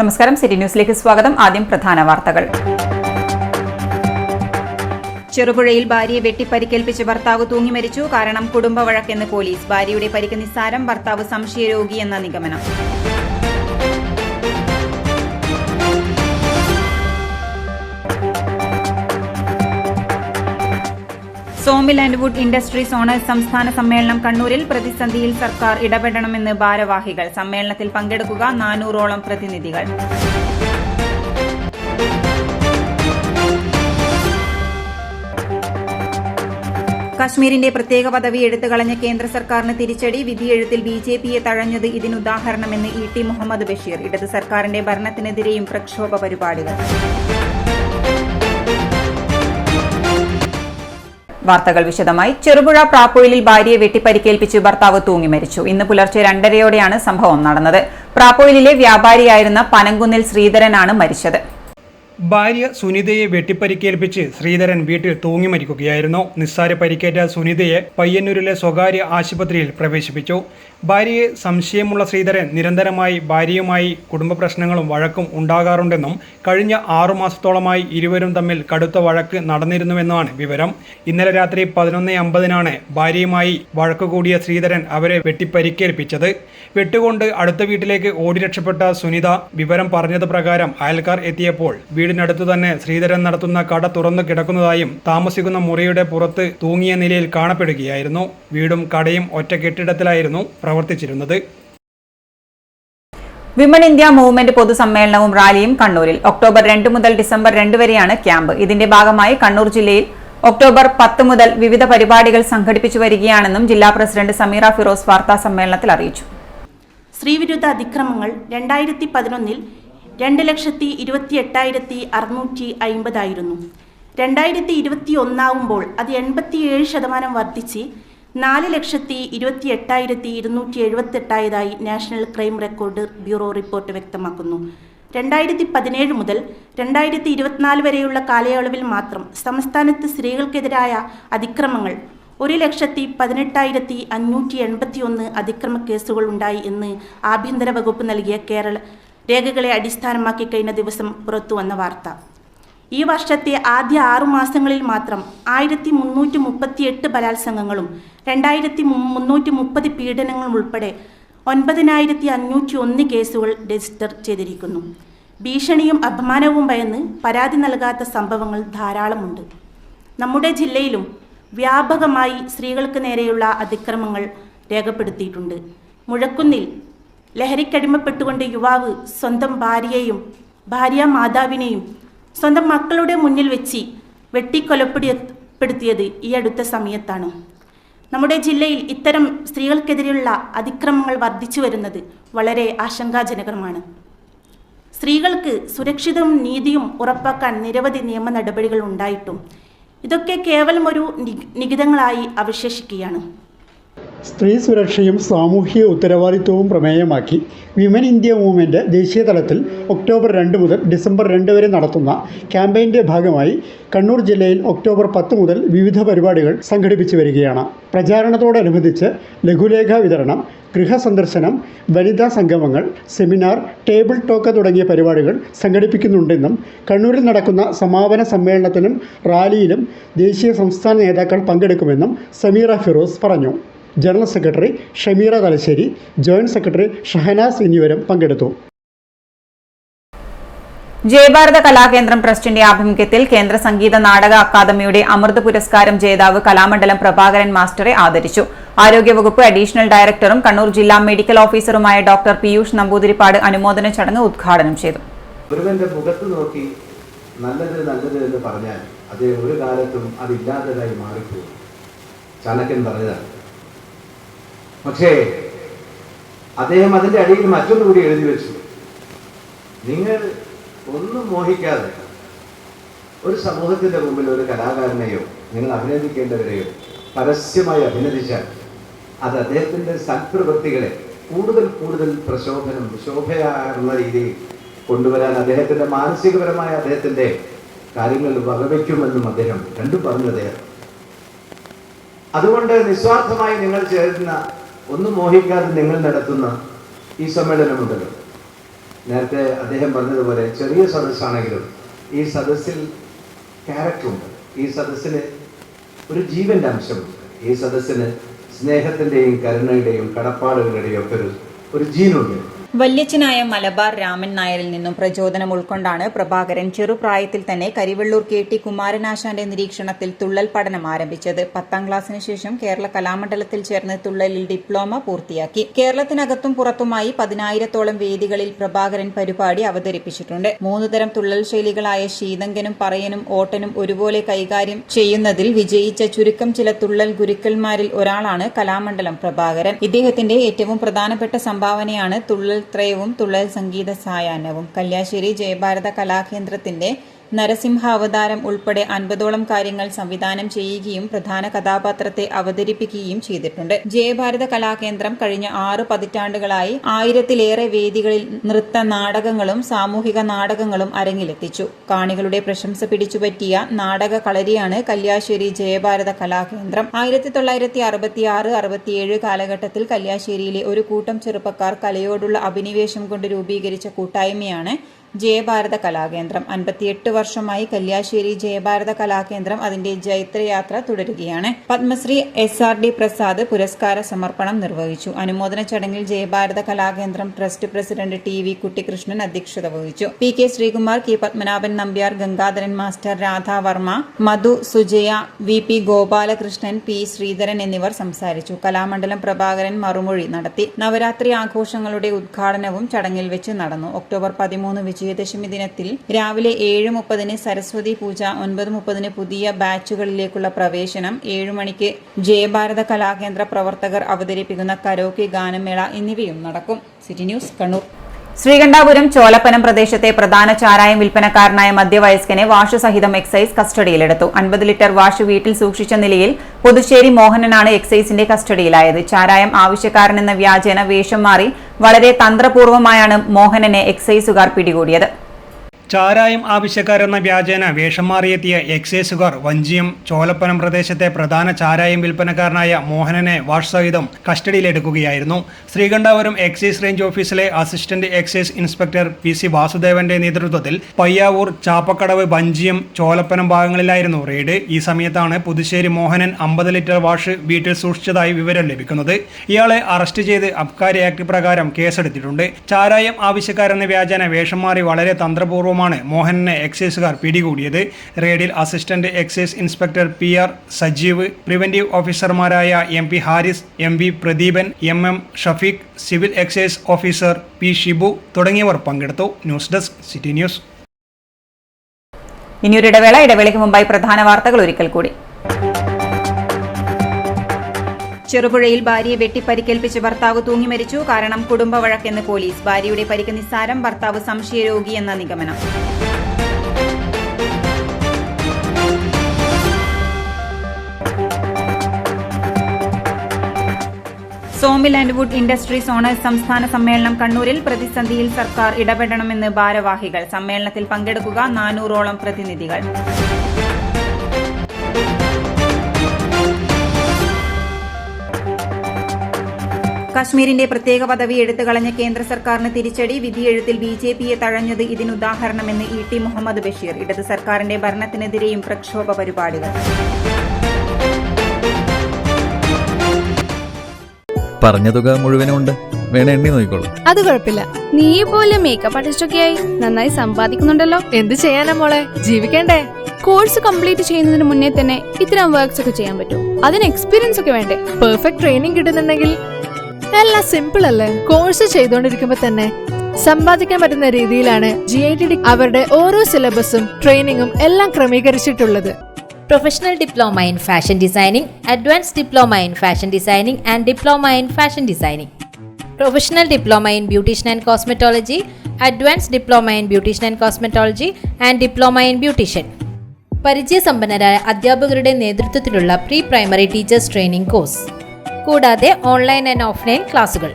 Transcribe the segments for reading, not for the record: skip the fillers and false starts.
നമസ്കാരം, സിറ്റി ന്യൂസിലേക്ക് സ്വാഗതം. ആദ്യം പ്രധാന വാർത്തകൾ. ചെറുപുഴയിൽ ഭാര്യയെ വെട്ടിപ്പരിക്കേൽപ്പിച്ച് ഭർത്താവ് തൂങ്ങി മരിച്ചു. കാരണം കുടുംബ വഴക്കെന്ന് പോലീസ്. ഭാര്യയുടെ പരിക്ക് നിസ്സാരം, ഭർത്താവ് സംശയരോഗിയെന്ന നിഗമനം. Sawmill and wood industries owners സംസ്ഥാന സമ്മേളനം കണ്ണൂരിൽ. പ്രതിസന്ധിയിൽ സർക്കാർ ഇടപെടണമെന്ന് ഭാരവാഹികൾ. സമ്മേളനത്തിൽ പങ്കെടുക്കുക 400ഓളം പ്രതിനിധികൾ. കശ്മീരിന്റെ പ്രത്യേക പദവി എടുത്തുകളഞ്ഞ കേന്ദ്ര സർക്കാരിന് തിരിച്ചടി. വിധിയെഴുത്തിൽ ബിജെപിയെ തഴഞ്ഞത് ഇതിനുദാഹരണമെന്ന് ഇ.ടി. മുഹമ്മദ് ബഷീർ. ഇടത് സർക്കാരിന്റെ ഭരണത്തിനെതിരെയും പ്രക്ഷോഭ പരിപാടികൾ. വാർത്തകൾ വിശദമായി. ചെറുപുഴ പ്രാപ്പൊയിലിൽ ഭാര്യയെ വെട്ടിപ്പരിക്കേൽപ്പിച്ച് ഭർത്താവ് തൂങ്ങി മരിച്ചു. ഇന്ന് പുലർച്ചെ 2:30യോടെയാണ് സംഭവം നടന്നത്. പ്രാപ്പൊയിലിലെ വ്യാപാരിയായിരുന്ന പനങ്കുന്നിൽ ശ്രീധരനാണ് മരിച്ചത്. ഭാര്യ സുനിതയെ വെട്ടിപ്പരിക്കേൽപ്പിച്ച് ശ്രീധരൻ വീട്ടിൽ തൂങ്ങി മരിക്കുകയായിരുന്നു. നിസ്സാര പരിക്കേറ്റ സുനിതയെ പയ്യന്നൂരിലെ സ്വകാര്യ ആശുപത്രിയിൽ പ്രവേശിപ്പിച്ചു. ഭാര്യയെ സംശയമുള്ള ശ്രീധരൻ നിരന്തരമായി ഭാര്യയുമായി കുടുംബ പ്രശ്നങ്ങളും വഴക്കും ഉണ്ടാകാറുണ്ടെന്നും കഴിഞ്ഞ 6 മാസത്തോളമായി ഇരുവരും തമ്മിൽ കടുത്ത വഴക്ക് നടന്നിരുന്നുവെന്നാണ് വിവരം. ഇന്നലെ രാത്രി 11:50 ഭാര്യയുമായി വഴക്ക് കൂടിയ ശ്രീധരൻ അവരെ വെട്ടിപ്പരിക്കേൽപ്പിച്ചത്. വെട്ടുകൊണ്ട് അടുത്ത വീട്ടിലേക്ക് ഓടി രക്ഷപ്പെട്ട സുനിത വിവരം പറഞ്ഞത് പ്രകാരം അയൽക്കാർ എത്തിയപ്പോൾ വീടിനടുത്തു തന്നെ ശ്രീധരൻ നടത്തുന്ന കട തുറന്നു കിടക്കുന്നതായും താമസിക്കുന്ന മുറിയുടെ പുറത്ത് തൂങ്ങിയ നിലയിൽ കാണപ്പെടുകയായിരുന്നു. വീടും കടയും ഒറ്റ കെട്ടിടത്തിലായിരുന്നു പ്രവർത്തിച്ചിരുന്നത്. വിമൺ ഇന്ത്യ മൂവ്മെന്റ് പൊതുസമ്മേളനവും റാലിയും കണ്ണൂരിൽ. ഒക്ടോബർ 2 മുതൽ ഡിസംബർ 2 വരെയാണ് ക്യാമ്പ്. ഇതിന്റെ ഭാഗമായി കണ്ണൂർ ജില്ലയിൽ ഒക്ടോബർ 10 മുതൽ വിവിധ പരിപാടികൾ സംഘടിപ്പിച്ചു വരികയാണെന്നും ജില്ലാ പ്രസിഡന്റ് സമീറ ഫിറോസ് വാർത്താ സമ്മേളനത്തിൽ അറിയിച്ചു. സ്ത്രീവിരുദ്ധ അതിക്രമങ്ങൾ 2011 2,28,650 ആയിരുന്നു. 2021 ആവുമ്പോൾ അത് 87% വർദ്ധിച്ച് 4,28,278 national crime record bureau report വ്യക്തമാക്കുന്നു. 2017 മുതൽ 2024 വരെയുള്ള കാലയളവിൽ മാത്രം സംസ്ഥാനത്ത് സ്ത്രീകൾക്കെതിരായ അതിക്രമങ്ങൾ 1,18,581 അതിക്രമ കേസുകൾ ഉണ്ടായി എന്ന് ആഭ്യന്തര വകുപ്പ് നൽകിയ കേരള രേഖകളെ അടിസ്ഥാനമാക്കി കഴിഞ്ഞ ദിവസം പുറത്തുവന്ന വാർത്ത. ഈ വർഷത്തെ ആദ്യ 6 മാസങ്ങളിൽ മാത്രം 1,338 ബലാത്സംഗങ്ങളും 2,330 പീഡനങ്ങളും ഉൾപ്പെടെ 9,501 കേസുകൾ രജിസ്റ്റർ ചെയ്തിരിക്കുന്നു. ഭീഷണിയും അപമാനവും ഭയന്ന് പരാതി നൽകാത്ത സംഭവങ്ങൾ ധാരാളമുണ്ട്. നമ്മുടെ ജില്ലയിലും വ്യാപകമായി സ്ത്രീകൾക്ക് നേരെയുള്ള അതിക്രമങ്ങൾ രേഖപ്പെടുത്തിയിട്ടുണ്ട്. മുഴക്കുന്നിൽ ലഹരിക്കടിമപ്പെട്ടുകൊണ്ട് യുവാവ് സ്വന്തം ഭാര്യയെയും ഭാര്യാമാതാവിനെയും സ്വന്തം മക്കളുടെ മുന്നിൽ വെച്ച് വെട്ടിക്കൊലപ്പെടുത്തിയത് ഈ അടുത്ത സമയത്താണ്. നമ്മുടെ ജില്ലയിൽ ഇത്തരം സ്ത്രീകൾക്കെതിരെയുള്ള അതിക്രമങ്ങൾ വർദ്ധിച്ചു വരുന്നത് വളരെ ആശങ്കാജനകമാണ്. സ്ത്രീകൾക്ക് സുരക്ഷിതവും നീതിയും ഉറപ്പാക്കാൻ നിരവധി നിയമ നടപടികൾ ഉണ്ടായിട്ടും ഇതൊക്കെ കേവലം ഒരു നിഗിതങ്ങളായി അവശേഷിക്കുകയാണ്. സ്ത്രീ സുരക്ഷയും സാമൂഹിക ഉത്തരവാദിത്വവും പ്രമേയമാക്കി വിമൻ ഇന്ത്യ മൂവ്മെൻറ്റ് ദേശീയ തലത്തിൽ ഒക്ടോബർ 2 മുതൽ ഡിസംബർ 2 വരെ നടത്തുന്ന ക്യാമ്പയിൻ്റെ ഭാഗമായി കണ്ണൂർ ജില്ലയിൽ ഒക്ടോബർ 10 മുതൽ വിവിധ പരിപാടികൾ സംഘടിപ്പിച്ചു വരികയാണ്. പ്രചാരണത്തോടനുബന്ധിച്ച് ലഘുലേഖ വിതരണം, ഗൃഹസന്ദർശനം, വനിതാ സംഗമങ്ങൾ, സെമിനാർ, ടേബിൾ ടോക്ക് തുടങ്ങിയ പരിപാടികൾ സംഘടിപ്പിക്കുന്നുണ്ടെന്നും കണ്ണൂരിൽ നടക്കുന്ന സമാപന സമ്മേളനത്തിലും റാലിയിലും ദേശീയ സംസ്ഥാന നേതാക്കൾ പങ്കെടുക്കുമെന്നും സമീറ ഫിറോസ് പറഞ്ഞു. General secretary Shameera Thalassery, joint secretary Shahanas എന്നിവരും പങ്കെടുത്തു. ജയഭാരത കലാകേന്ദ്രം ട്രസ്റ്റിന്റെ ആഭിമുഖ്യത്തിൽ കേന്ദ്ര സംഗീത നാടക അക്കാദമിയുടെ അമൃത് പുരസ്കാരം ജേതാവ് കലാമണ്ഡലം പ്രഭാകരൻ മാസ്റ്ററെ ആദരിച്ചു. ആരോഗ്യവകുപ്പ് അഡീഷണൽ ഡയറക്ടറും കണ്ണൂർ ജില്ലാ മെഡിക്കൽ ഓഫീസറുമായ ഡോക്ടർ പീയൂഷ് നമ്പൂതിരിപ്പാട് അനുമോദന ചടങ്ങ് ഉദ്ഘാടനം ചെയ്തു. ഒരുവന്റെ മുഖത്ത് നോക്കി നല്ലത് നല്ലത് എന്ന് പറഞ്ഞാൽ അത് ഒരു കാലത്തും അതില്ലാത്തതായി മാറിപ്പോകും. ചാണക്യൻ പറഞ്ഞതാണ്. പക്ഷേ അദ്ദേഹം അതിൻ്റെ അടിയിൽ മറ്റൊന്നുകൂടി എഴുതി വെച്ചു. നിങ്ങൾ ഒന്നും മോഹിക്കാതെ ഒരു സമൂഹത്തിൻ്റെ മുമ്പിൽ ഒരു കലാകാരനെയോ നിങ്ങൾ അഭിനന്ദിക്കേണ്ടവരെയോ പരസ്യമായി അഭിനന്ദിച്ചാൽ അത് അദ്ദേഹത്തിൻ്റെ സൽപ്രവൃത്തികളെ കൂടുതൽ ശോഭയാർന്ന രീതിയിൽ കൊണ്ടുവരാൻ അദ്ദേഹത്തിൻ്റെ മാനസികപരമായ അദ്ദേഹത്തിൻ്റെ കാര്യങ്ങൾ വകവയ്ക്കുമെന്നും അദ്ദേഹം രണ്ടും പറഞ്ഞു. അദ്ദേഹം അതുകൊണ്ട് നിസ്വാർത്ഥമായി നിങ്ങൾ ചേരുന്ന ഒന്നും മോഹിക്കാതെ നിങ്ങൾ നടത്തുന്ന ഈ സമ്മേളനമുണ്ടല്ലോ, നേരത്തെ അദ്ദേഹം പറഞ്ഞതുപോലെ ചെറിയ സദസ്സാണെങ്കിലും ഈ സദസ്സിൽ ക്യാരക്ടറുണ്ട്, ഈ സദസ്സിന് ഒരു ജീവൻ്റെ അംശമുണ്ട്, ഈ സദസ്സിന് സ്നേഹത്തിൻ്റെയും കരുണയുടെയും കടപ്പാടുകളുടെയും ഒക്കെ ഒരു ജീനുണ്ട്. വല്യച്ഛനായ മലബാർ രാമൻ നായരിൽ നിന്നും പ്രചോദനം ഉൾക്കൊണ്ടാണ് പ്രഭാകരൻ ചെറുപ്രായത്തിൽ തന്നെ കരിവെള്ളൂർ KT കുമാരനാശാന്റെ നിരീക്ഷണത്തിൽ തുള്ളൽ പഠനം ആരംഭിച്ചത്. 10ാം ക്ലാസ്സിന് ശേഷം കേരള കലാമണ്ഡലത്തിൽ ചേർന്ന് തുള്ളലിൽ ഡിപ്ലോമ പൂർത്തിയാക്കി. കേരളത്തിനകത്തും പുറത്തുമായി 10,000-ഓളം വേദികളിൽ പ്രഭാകരൻ പരിപാടി അവതരിപ്പിച്ചിട്ടുണ്ട്. 3 തരം തുള്ളൽ ശൈലികളായ ശീതങ്കനും പറയനും ഓട്ടനും ഒരുപോലെ കൈകാര്യം ചെയ്യുന്നതിൽ വിജയിച്ച ചുരുക്കം ചില തുള്ളൽ ഗുരുക്കന്മാരിൽ ഒരാളാണ് കലാമണ്ഡലം പ്രഭാകരൻ. ഇദ്ദേഹത്തിന്റെ ഏറ്റവും പ്രധാനപ്പെട്ട സംഭാവനയാണ് തുള്ളൽ ത്രയവും തുള്ളൽ സംഗീത സായാഹ്നവും. കല്യാശ്ശേരി ജയഭാരത കലാകേന്ദ്രത്തിന്റെ നരസിംഹാവതാരം ഉൾപ്പെടെ 50ഓളം കാര്യങ്ങൾ സംവിധാനം ചെയ്യുകയും പ്രധാന കഥാപാത്രത്തെ അവതരിപ്പിക്കുകയും ചെയ്തിട്ടുണ്ട്. ജയഭാരത കലാകേന്ദ്രം കഴിഞ്ഞ 6 പതിറ്റാണ്ടുകളായി 1000-ലേറെ വേദികളിൽ നൃത്ത നാടകങ്ങളും സാമൂഹിക നാടകങ്ങളും അരങ്ങിലെത്തിച്ചു. കാണികളുടെ പ്രശംസ പിടിച്ചുപറ്റിയ നാടക കളരിയാണ് കല്യാശ്ശേരി ജയഭാരത കലാകേന്ദ്രം. 1966-67 കാലഘട്ടത്തിൽ കല്യാശ്ശേരിയിലെ ഒരു കൂട്ടം ചെറുപ്പക്കാർ കലയോടുള്ള അഭിനിവേശം കൊണ്ട് രൂപീകരിച്ച കൂട്ടായ്മയാണ് ജയഭാരത കലാകേന്ദ്രം. 58 വർഷമായി കല്യാശ്ശേരി ജയഭാരത കലാകേന്ദ്രം അതിന്റെ ജൈത്രയാത്ര തുടരുകയാണ്. പത്മശ്രീ SRD പ്രസാദ് പുരസ്കാര സമർപ്പണം നിർവഹിച്ചു. അനുമോദന ചടങ്ങിൽ Jayabharatha Kalakendram trust president TV Kuttikrishnan അധ്യക്ഷത വഹിച്ചു. PK Sreekumar, K Padmanabhan Nambiar, Gangadharan master, Radha Varma, Madhu Sujaya, VP Gopalakrishnan, P Sreedharan എന്നിവർ സംസാരിച്ചു. കലാമണ്ഡലം പ്രഭാകരൻ മറുമൊഴി നടത്തി. നവരാത്രി ആഘോഷങ്ങളുടെ ഉദ്ഘാടനവും ചടങ്ങിൽ വെച്ച് നടന്നു. ഒക്ടോബർ 13 വിജയദശമി ദിനത്തിൽ രാവിലെ 7:30 സരസ്വതി പൂജ, 9:30 പുതിയ ബാച്ചുകളിലേക്കുള്ള പ്രവേശനം, 7 മണിക്ക് ജയഭാരത കലാകേന്ദ്ര പ്രവർത്തകർ അവതരിപ്പിക്കുന്ന കരോക്കെ ഗാനമേള എന്നിവയും നടക്കും. City news, Kannur. ശ്രീകണ്ഠാപുരം ചോലപ്പനം പ്രദേശത്തെ പ്രധാന ചാരായം വിൽപ്പനക്കാരനായ മധ്യവയസ്കനെ വാഷ് സഹിതം എക്സൈസ് കസ്റ്റഡിയിലെടുത്തു. 50 ലിറ്റർ വാഷ് വീട്ടിൽ സൂക്ഷിച്ച നിലയിൽ പുതുശ്ശേരി മോഹനനാണ് എക്സൈസിന്റെ കസ്റ്റഡിയിലായത്. ചാരായം ആവശ്യക്കാരനെന്ന വ്യാജേന വേഷം മാറി വളരെ തന്ത്രപൂർവ്വമായാണ് മോഹനനെ എക്സൈസുകാർ പിടികൂടിയത്. ചാരായം ആവശ്യക്കാരെന്ന വ്യാജേന വേഷം മാറിയെത്തിയ എക്സൈസുകാർ വഞ്ചിയം ചോലപ്പനം പ്രദേശത്തെ പ്രധാന ചാരായം വിൽപ്പനക്കാരനായ മോഹനനെ വാഷ് സഹിതം കസ്റ്റഡിയിലെടുക്കുകയായിരുന്നു. ശ്രീകണ്ഠാപുരം എക്സൈസ് റേഞ്ച് ഓഫീസിലെ അസിസ്റ്റന്റ് എക്സൈസ് ഇൻസ്പെക്ടർ PC വാസുദേവന്റെ നേതൃത്വത്തിൽ പയ്യാവൂർ, ചാപ്പക്കടവ്, വഞ്ചിയം, ചോലപ്പനം ഭാഗങ്ങളിലായിരുന്നു റെയ്ഡ്. ഈ സമയത്താണ് പുതുശ്ശേരി മോഹനൻ 50 ലിറ്റർ വാഷ് വീട്ടിൽ സൂക്ഷിച്ചതായി വിവരം ലഭിക്കുന്നത്. ഇയാളെ അറസ്റ്റ് ചെയ്ത് അബ്കാരി ആക്ട് പ്രകാരം കേസെടുത്തിട്ടുണ്ട്. ചാരായം ആവശ്യക്കാരെന്ന വ്യാജേന വേഷം മാറി വളരെ തന്ത്രപൂർവ്വം മോഹനനെ എക്സൈസുകാർ പിടികൂടിയത്. റെയ്ഡിൽ assistant excise inspector PR Sajeev, preventive ഓഫീസർമാരായ MP Haris, MV Pradeepan, MM Shafeeq, civil excise officer P Shibu തുടങ്ങിയവർ പങ്കെടുത്തു. News desk, city news. ഇനിയൊരു ഇടവേളയ്ക്ക് മുമ്പായി പ്രധാന വാർത്തകൾ ഒരിക്കൽ കൂടി. ചെറുപുഴയിൽ ഭാര്യയെ വെട്ടിപ്പരിക്കേൽപ്പിച്ച് ഭർത്താവ് തൂങ്ങി മരിച്ചു. കാരണം കുടുംബ വഴക്കെന്ന് പോലീസ്. ഭാര്യയുടെ പരിക്ക് നിസ്സാരം, ഭർത്താവ് സംശയരോഗിയെന്ന നിഗമനം. Sawmill and wood industries owners സംസ്ഥാന സമ്മേളനം കണ്ണൂരിൽ. പ്രതിസന്ധിയിൽ സർക്കാർ ഇടപെടണമെന്ന് ഭാരവാഹികൾ. സമ്മേളനത്തിൽ പങ്കെടുക്കുക 400ഓളം പ്രതിനിധികൾ. കശ്മീരിന്റെ പ്രത്യേക പദവി എടുത്തുകളഞ്ഞ കേന്ദ്ര സർക്കാരിന് തിരിച്ചടി. വിധിയെഴുത്തിൽ BJPയെ തഴഞ്ഞത് ഇതിനുദാഹരണമെന്ന് ET മുഹമ്മദ് ബഷീർ. ഇടത് സർക്കാരിന്റെ ഭരണത്തിനെതിരെയും പ്രക്ഷോഭ പരിപാടികൾ. പറഞ്ഞ തുക മുഴുവനുണ്ട്, വേണേ എണ്ണി നോക്കിക്കോളൂ. അത് കുഴപ്പമില്ല. നീ പോലെ മേക്കപ്പ് ആർട്ടിസ്റ്റ് ആയി നന്നായി സമ്പാദിക്കുന്നുണ്ടല്ലോ. എന്ത് ചെയ്യാനാ മോളെ, ജീവിക്കണ്ടേ? കോഴ്സ് കംപ്ലീറ്റ് ചെയ്യുന്നതിന് മുന്നേ തന്നെ ഇത്തരം വർക്ക്സ് ഒക്കെ ചെയ്യാൻ പറ്റും. അതിന് എക്സ്പീരിയൻസ് ഒക്കെ വേണ്ടേ? പെർഫെക്റ്റ് ട്രെയിനിങ് കിട്ടുന്നുണ്ടെങ്കിൽ എല്ലാം സിമ്പിൾ അല്ലേ? കോഴ്സ് ചെയ്തുകൊണ്ടിരിക്കുമ്പോ തന്നെ സമ്പാദിക്കാൻ പറ്റുന്ന രീതിയിലാണ് GITD അവരുടെ ഓരോ സിലബസും ട്രെയിനിങ്ങും എല്ലാം ക്രമീകരിച്ചിട്ടുള്ളത്. Professional Diploma in Fashion Designing, Advanced Diploma in Fashion Designing and Diploma in Fashion Designing. Professional Diploma in Beautician and Cosmetology, Advanced Diploma in Beautician and Cosmetology and Diploma in Beautician. പരിചയസമ്പന്നരായ അധ്യാപകരുടെ നേതൃത്വത്തിലുള്ള pre primary teachers training course, കൂടാതെ online and offline ക്ലാസുകൾ.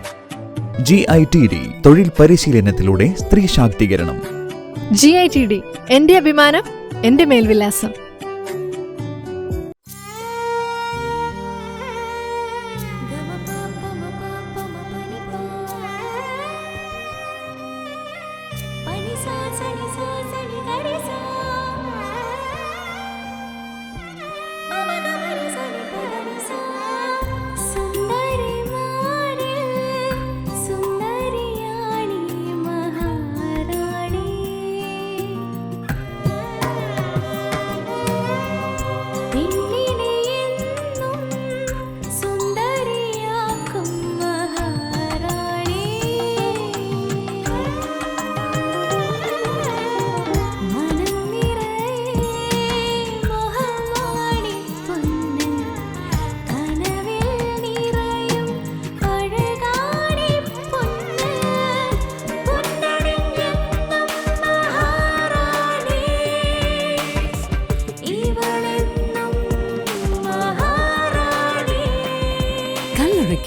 GITD തൊഴിൽ പരിശീലനത്തിലൂടെ സ്ത്രീ ശാക്തീകരണം. GITD എന്റെ അഭിമാനം, എന്റെ മേൽവിലാസം.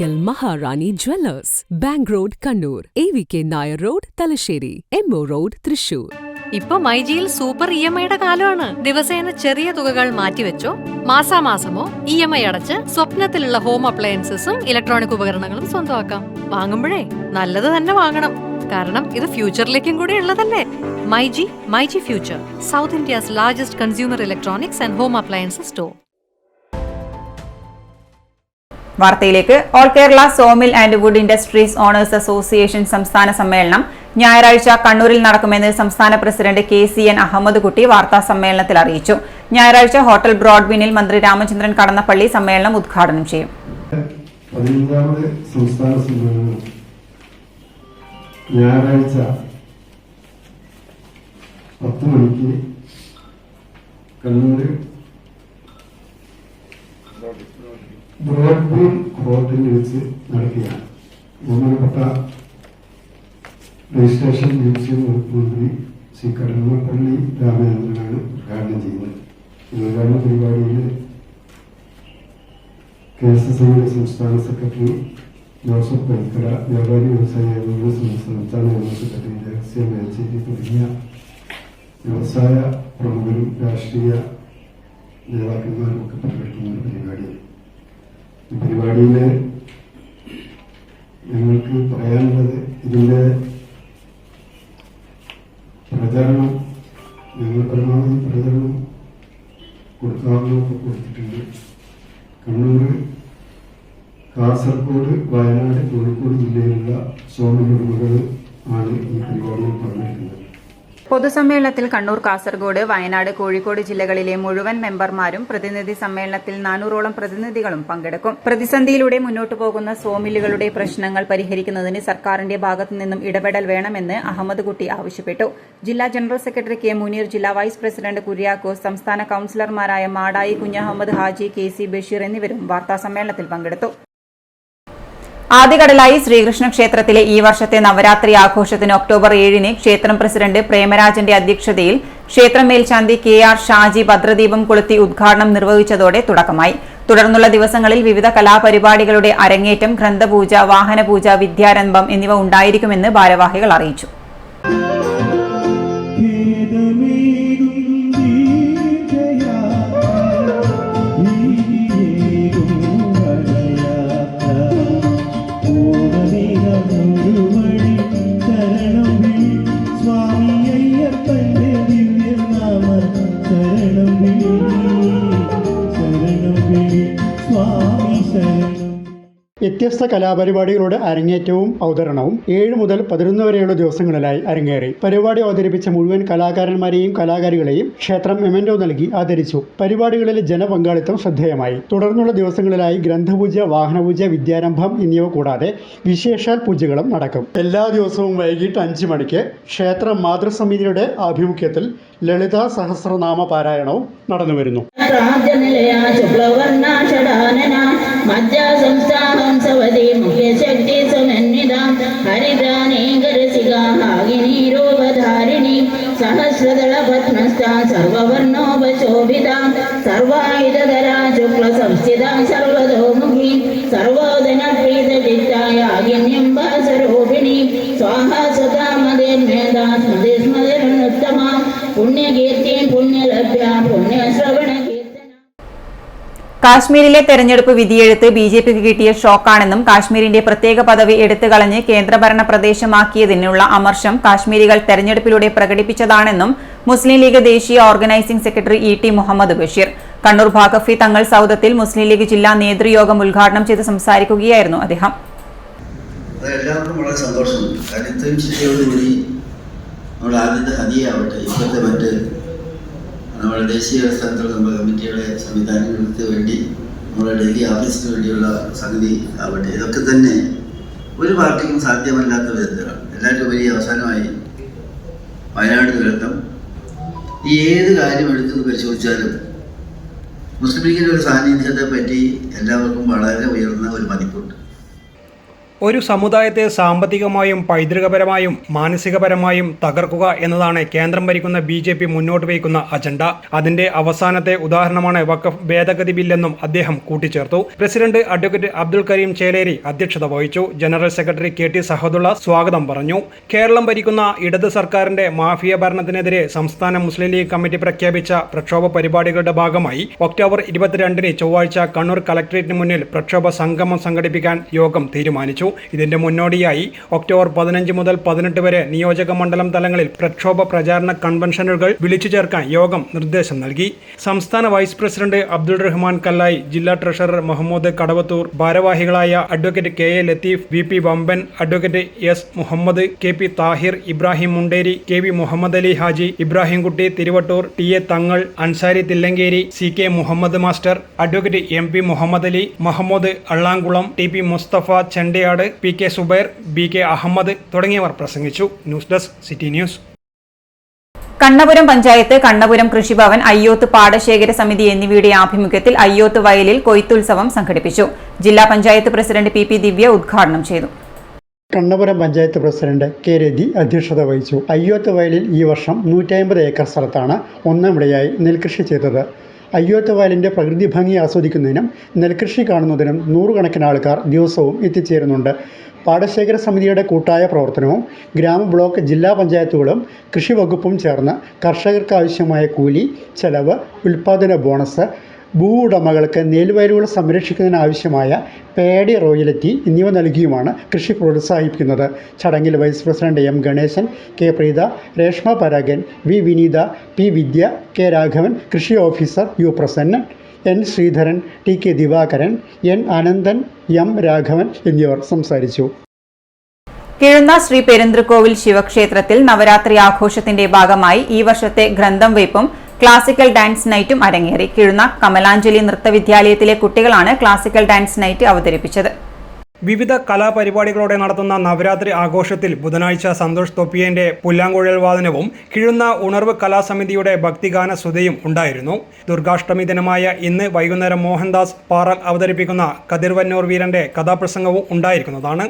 Oracle Maharani Jewellers, Bank Road, Kannur, AVK Nair Road, Talasheri, MO Road, Thrissur. ഇപ്പൊ മൈജിയിൽ സൂപ്പർ EMI-യുടെ കാലമാണ്. ദിവസേന ചെറിയ തുകകൾ മാറ്റിവെച്ചോ മാസാമാസമോ EMI അടച്ച് സ്വപ്നത്തിലുള്ള ഹോം അപ്ലയൻസസും ഇലക്ട്രോണിക് ഉപകരണങ്ങളും സ്വന്തമാക്കാം. വാങ്ങുമ്പോഴേ നല്ലത് തന്നെ വാങ്ങണം, കാരണം ഇത് ഫ്യൂച്ചറിലേക്കും കൂടി ഉള്ളതല്ലേ. MyG future, south India's largest consumer electronics and home appliances store. വാർത്തയിലേക്ക്. All Kerala sawmill and wood industries owners association സംസ്ഥാന സമ്മേളനം ഞായറാഴ്ച കണ്ണൂരിൽ നടക്കുമെന്ന് സംസ്ഥാന പ്രസിഡന്റ് KCN അഹമ്മദ് കുട്ടി വാർത്താ സമ്മേളനത്തിൽ അറിയിച്ചു. ഞായറാഴ്ച ഹോട്ടൽ ബ്രോഡ്ബിനിൽ മന്ത്രി രാമചന്ദ്രൻ കടന്നപ്പള്ളി സമ്മേളനം ഉദ്ഘാടനം ചെയ്യും. 15ാമത് സംസ്ഥാന സമ്മേളനം ഞായറാഴ്ച 10 മണിക്ക് കണ്ണൂർ ബ്രോഡ്ബീൻ ഹോട്ടലിൽ വെച്ച് നടക്കുകയാണ്. ബഹുമാനപ്പെട്ട രജിസ്ട്രേഷൻ മ്യൂസിയം വകുപ്പ് മന്ത്രി ശ്രീ കടന്നപ്പള്ളി രാമചന്ദ്രനാണ് ഉദ്ഘാടനം ചെയ്യുന്നത്. ഉദ്ഘാടന പരിപാടിയിൽ KSSIയുടെ സംസ്ഥാന സെക്രട്ടറി ജോസഫ് പൈക്കര, വ്യാപാരി വ്യവസായ ഏകോപന സംസ്ഥാന ജനറൽ സെക്രട്ടറി രഹസ്യ മേച്ചേരി തുടങ്ങിയ വ്യവസായ പ്രമുഖരും രാഷ്ട്രീയ നേതാക്കന്മാരും ഒക്കെ പങ്കെടുക്കുന്ന ഒരു പരിപാടിയാണ്. ഈ പരിപാടിയിൽ ഞങ്ങൾക്ക് പറയാനുള്ളത്, ഇതിൻ്റെ പ്രചരണം ഞങ്ങൾ പരമാവധി പ്രചരണം കൊടുക്കാവുന്നതൊക്കെ കൊടുത്തിട്ടുണ്ട്. കണ്ണൂർ, കാസർഗോഡ്, വയനാട്, കോഴിക്കോട് ജില്ലയിലുള്ള സോമിൽ ഉടമകൾ ആണ് ഈ പരിപാടിയിൽ പങ്കെടുക്കുന്നത്. പൊതുസമ്മേളനത്തിൽ കണ്ണൂർ, കാസർഗോഡ്, വയനാട്, കോഴിക്കോട് ജില്ലകളിലെ മുഴുവൻ മെമ്പർമാരും പ്രതിനിധി സമ്മേളനത്തിൽ 400ഓളം പ്രതിനിധികളും പങ്കെടുക്കും. പ്രതിസന്ധിയിലൂടെ മുന്നോട്ടു പോകുന്ന സോമില്ലുകളുടെ പ്രശ്നങ്ങൾ പരിഹരിക്കുന്നതിന് സർക്കാരിന്റെ ഭാഗത്തു നിന്നും ഇടപെടൽ വേണമെന്ന് അഹമ്മദ് കുട്ടി ആവശ്യപ്പെട്ടു. ജില്ലാ ജനറൽ സെക്രട്ടറി K മുനീർ, ജില്ലാ വൈസ് പ്രസിഡന്റ് കുര്യാക്കോസ്, സംസ്ഥാന കൌൺസിലർമാരായ മാടായി കുഞ്ഞഹമ്മദ് ഹാജി, KC ബഷീർ എന്നിവരും വാർത്താസമ്മേളനത്തിൽ പങ്കെടുത്തു. ആദികടലായി ശ്രീകൃഷ്ണ ക്ഷേത്രത്തിലെ ഈ വർഷത്തെ നവരാത്രി ആഘോഷത്തിന് ഒക്ടോബർ 7-ന് ക്ഷേത്രം പ്രസിഡന്റ് പ്രേമരാജന്റെ അധ്യക്ഷതയിൽ ക്ഷേത്രം മേൽശാന്തി KR ഷാജി ഭദ്രദീപം കൊളുത്തി ഉദ്ഘാടനം നിർവഹിച്ചതോടെ തുടക്കമായി. തുടർന്നുള്ള ദിവസങ്ങളിൽ വിവിധ കലാപരിപാടികളുടെ അരങ്ങേറ്റം, ഗ്രന്ഥപൂജ, വാഹനപൂജ, വിദ്യാരംഭം എന്നിവ ഉണ്ടായിരിക്കുമെന്ന് ഭാരവാഹികൾ അറിയിച്ചു. വ്യത്യസ്ത കലാപരിപാടികളുടെ അരങ്ങേറ്റവും അവതരണവും 7 മുതൽ 11 വരെയുള്ള ദിവസങ്ങളിലായി അരങ്ങേറി. പരിപാടി അവതരിപ്പിച്ച മുഴുവൻ കലാകാരന്മാരെയും കലാകാരികളെയും ക്ഷേത്രം മെമന്റോ നൽകി ആദരിച്ചു. പരിപാടികളിലെ ജനപങ്കാളിത്തം ശ്രദ്ധേയമായി. തുടർന്നുള്ള ദിവസങ്ങളിലായി ഗ്രന്ഥപൂജ, വാഹനപൂജ, വിദ്യാരംഭം എന്നിവ കൂടാതെ വിശേഷാൽ പൂജകളും നടക്കും. എല്ലാ ദിവസവും വൈകിട്ട് 5 മണിക്ക് ക്ഷേത്ര മാതൃസമിതിയുടെ ആഭിമുഖ്യത്തിൽ ലളിതാ സഹസ്രനാമ പാരായണവും നടന്നുവരുന്നു. സഹസ്രദള പത്മസ്ഥാ സർവവർണോപശോഭിതാ സർവായുധധരാ ശുക്ല സംസ്ഥിതാ സർവതോമുഖി സർവോദന പ്രീതചിത്തായ ആഗ്ന്യംബാസരോപിണി സ്വാഹാ സദാമദേർമേധാ സ്മൃതിസ്മൃതിരുത്തമാ പുണ്യകീർത്തി പുണ്യലഭ്യ പുണ്യശ്രവണ. കാശ്മീരിലെ തെരഞ്ഞെടുപ്പ് വിധിയെഴുത്ത് BJPക്ക് കിട്ടിയ ഷോക്കാണെന്നും കാശ്മീരിന്റെ പ്രത്യേക പദവി എടുത്തുകളഞ്ഞ് കേന്ദ്രഭരണ പ്രദേശമാക്കിയതിനുള്ള അമർഷം കാശ്മീരികൾ തെരഞ്ഞെടുപ്പിലൂടെ പ്രകടിപ്പിച്ചതാണെന്നും മുസ്ലിം ലീഗ് ദേശീയ organising secretary ET Muhammad Basheer Kannur ഭാഗഫി തങ്ങൾ സൗദത്തിൽ മുസ്ലിം ലീഗ് ജില്ലാ നേതൃയോഗം ഉദ്ഘാടനം ചെയ്ത് സംസാരിക്കുകയായിരുന്നു അദ്ദേഹം. എല്ലാവർക്കും വളരെ സന്തോഷമുണ്ട്. കാരണം ഇത്രയും ചിട്ടയോടുകൂടി നമ്മുടെ ആദ്യത്തെ ഹദിയാവട്ടെ, ഇപ്പോഴത്തെ മറ്റ് നമ്മുടെ ദേശീയ തലത്തിലുള്ള നമ്മുടെ കമ്മിറ്റിയുടെ സംവിധാനങ്ങൾക്ക് വേണ്ടി നമ്മുടെ ഡൽഹി ഓഫീസിന് വേണ്ടിയുള്ള സംഗതി ആവട്ടെ, ഇതൊക്കെ തന്നെ ഒരു പാർട്ടിക്കും സാധ്യമല്ലാത്ത വിധത്തിലാണ്. എല്ലാവരും വലിയ അവസാനമായി വയനാട് ദുരന്തം, ഈ ഏത് കാര്യം എടുത്തു പരിശോധിച്ചാലും മുസ്ലിം ലീഗിൻ്റെ ഒരു സാന്നിധ്യത്തെ പറ്റി എല്ലാവർക്കും വളരെ ഉയർന്ന ഒരു മതിപ്പുണ്ട്. ഒരു സമുദായത്തെ സാമ്പത്തികമായും പൈതൃകപരമായും മാനസികപരമായും തകർക്കുക എന്നതാണ് കേന്ദ്രം ഭരിക്കുന്ന BJP മുന്നോട്ട് വയ്ക്കുന്ന അജണ്ട. അതിന്റെ അവസാനത്തെ ഉദാഹരണമാണ് വഖഫ് ഭേദഗതി ബില്ലെന്നും അദ്ദേഹം കൂട്ടിച്ചേർത്തു. പ്രസിഡന്റ് അഡ്വക്കേറ്റ് അബ്ദുൽ കരീം ചേലേരി അധ്യക്ഷത വഹിച്ചു. ജനറൽ സെക്രട്ടറി KT സഹദുള്ള സ്വാഗതം പറഞ്ഞു. കേരളം ഭരിക്കുന്ന ഇടത് സർക്കാരിന്റെ മാഫിയ ഭരണത്തിനെതിരെ സംസ്ഥാന മുസ്ലിം ലീഗ് കമ്മിറ്റി പ്രഖ്യാപിച്ച പ്രക്ഷോഭ പരിപാടികളുടെ ഭാഗമായി ഒക്ടോബർ 22-ന് ചൊവ്വാഴ്ച കണ്ണൂർ കളക്ടറേറ്റിന് മുന്നിൽ പ്രക്ഷോഭ സംഗമം സംഘടിപ്പിക്കാൻ യോഗം തീരുമാനിച്ചു. ഇതിന്റെ മുന്നോടിയായി ഒക്ടോബർ 15 മുതൽ 18 വരെ നിയോജക മണ്ഡലം തലങ്ങളിൽ പ്രക്ഷോഭ പ്രചാരണ കൺവെൻഷനുകൾ വിളിച്ചു ചേർക്കാൻ യോഗം നിർദ്ദേശം നൽകി. സംസ്ഥാന വൈസ് പ്രസിഡന്റ് അബ്ദുൾ റഹ്മാൻ കല്ലായി, ജില്ലാ ട്രഷറർ മുഹമ്മദ് കടവത്തൂർ, ഭാരവാഹികളായ advocate KA Latheef, VP Vamban, advocate S Muhammad, KP Thahir, Ibrahim Munderi, KV Muhammad Ali Haji, Ibrahimkutty Thiruvattoor, TA Thangal, Ansari Thillankeri, CK Muhammad master, advocate MP Muhammad Ali, Mahmood Allamkulam, TP Musthafa Chendayad, PK Zubair, BK Ahmed തുടങ്ങിയവർ പ്രസംഗിച്ചു. News desk city news. Kannapuram panchayat, Kannapuram Krishibhavan, Ayyoth പാടശേഖര സമിതി എന്നിവയുടെ ആഭിമുഖ്യത്തിൽ അയ്യോത്ത് വയലിൽ കൊയ്ത്തുത്സവം സംഘടിപ്പിച്ചു. ജില്ലാ പഞ്ചായത്ത് പ്രസിഡന്റ് PP ദിവ്യ ഉദ്ഘാടനം ചെയ്തു. കണ്ണപുരം പഞ്ചായത്ത് പ്രസിഡന്റ് K രതി അധ്യക്ഷത വഹിച്ചു. അയ്യോത്ത് വയലിൽ ഈ വർഷം 150 ഏക്കർ സ്ഥലത്താണ് ഒന്നാം വിളയായി നെൽകൃഷി ചെയ്തത്. അയ്യോത്ത് വയലിൻ്റെ പ്രകൃതി ഭംഗി ആസ്വദിക്കുന്നതിനും നെൽകൃഷി കാണുന്നതിനും നൂറുകണക്കിന് ആൾക്കാർ ദിവസവും എത്തിച്ചേരുന്നുണ്ട്. പാടശേഖര സമിതിയുടെ കൂട്ടായ പ്രവർത്തനവും ഗ്രാമ, ജില്ലാ പഞ്ചായത്തുകളും കൃഷി വകുപ്പും ചേർന്ന് കർഷകർക്ക് ആവശ്യമായ കൂലി, ചെലവ്, ഉൽപ്പാദന ബോണസ്, ഭൂ ഉടമകൾക്ക് നെൽവയലുകൾ സംരക്ഷിക്കുന്നതിനാവശ്യമായ പേഡി, റോയൽറ്റി എന്നിവ നൽകിയുമാണ് കൃഷി പ്രോത്സാഹിപ്പിക്കുന്നത്. ചടങ്ങിൽ vice president M Ganesan, K Preetha, Reshma Paragan, V Vineetha, P Vidya, K Raghavan, കൃഷി officer U Prasannan, N Sreedharan, TK Divakaran, N Anandan, M Raghavan എന്നിവർ സംസാരിച്ചു. കിഴുന്ന ശ്രീ പെരുന്തൃക്കോവിൽ ശിവക്ഷേത്രത്തിൽ നവരാത്രി ആഘോഷത്തിന്റെ ഭാഗമായി ഈ വർഷത്തെ ഗ്രന്ഥം വെയ്പ്പും ക്ലാസിക്കൽ ഡാൻസ് നൈറ്റും അരങ്ങേറി. കിഴുന്ന കമലാഞ്ജലി നൃത്തവിദ്യാലയത്തിലെ കുട്ടികളാണ് ക്ലാസിക്കൽ ഡാൻസ് നൈറ്റ് അവതരിപ്പിച്ചത്. വിവിധ കലാപരിപാടികളോടെ നടത്തുന്ന നവരാത്രി ആഘോഷത്തിൽ ബുധനാഴ്ച സന്തോഷ് തൊപ്പിയന്റെ പുല്ലാങ്കുഴൽ വാദനവും കിഴുന്ന ഉണർവ് കലാസമിതിയുടെ ഭക്തിഗാന സുധയും ഉണ്ടായിരുന്നു. ദുർഗാഷ്ടമി ദിനമായ ഇന്ന് വൈകുന്നേരം മോഹൻദാസ് പാറൽ അവതരിപ്പിക്കുന്ന കതിർവന്നൂർ വീരന്റെ കഥാപ്രസംഗവും ഉണ്ടായിരിക്കുന്നതാണ്.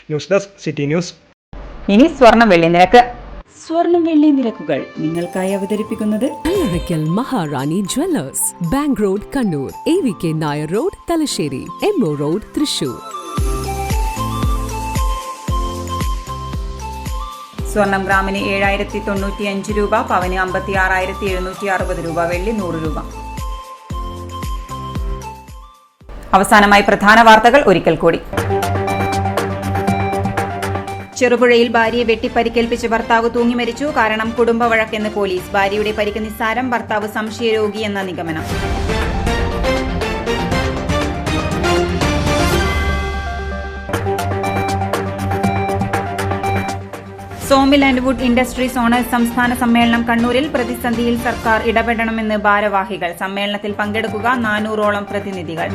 News desk city news. ഇനി സ്വർണം വെള്ളി നിരക്ക്. സ്വർണം വെള്ളി നിരക്കുകൾ നിങ്ങൾക്കായി അവതരിപ്പിക്കുന്നത് Allarakkal Maharani jewellers, bank road Kannur, AVK Nair road Thalassery, MO road Thrissur. സ്വർണം ഗ്രാമിന് 7095 രൂപ, പവന് 56,760 രൂപ, വെള്ളി 100 രൂപ. അവസാനമായി പ്രധാന വാർത്തകൾ ഒരിക്കൽ കൂടി. ചെറുപുഴയിൽ ഭാര്യയെ വെട്ടിപ്പരിക്കേൽപ്പിച്ച് ഭർത്താവ് തൂങ്ങി മരിച്ചു. കാരണം കുടുംബ വഴക്കെന്ന് പോലീസ്. ഭാര്യയുടെ പരിക്ക് നിസ്സാരം, ഭർത്താവ് സംശയരോഗിയെന്ന നിഗമനം. Sawmill and wood industries owners സംസ്ഥാന സമ്മേളനം കണ്ണൂരിൽ. പ്രതിസന്ധിയിൽ സർക്കാർ ഇടപെടണമെന്ന് ഭാരവാഹികൾ. സമ്മേളനത്തിൽ പങ്കെടുക്കുക 400ഓളം പ്രതിനിധികൾ.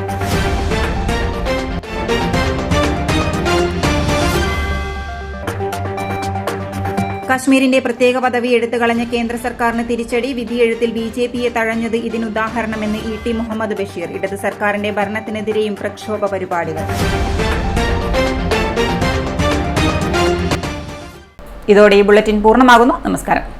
കശ്മീരിന്റെ പ്രത്യേക പദവി എടുത്തുകളഞ്ഞ കേന്ദ്ര സർക്കാരിന് തിരിച്ചടി. വിധിയെഴുത്തിൽ BJPയെ തഴഞ്ഞത് ഇതിനുദാഹരണമെന്ന് ET മുഹമ്മദ് ബഷീർ. ഇടത് സർക്കാരിന്റെ ഭരണത്തിനെതിരെയും പ്രക്ഷോഭ പരിപാടികൾ. ഇതോടെ ഈ ബുള്ളറ്റിൻ പൂർണ്ണമാകുന്നു. നമസ്കാരം.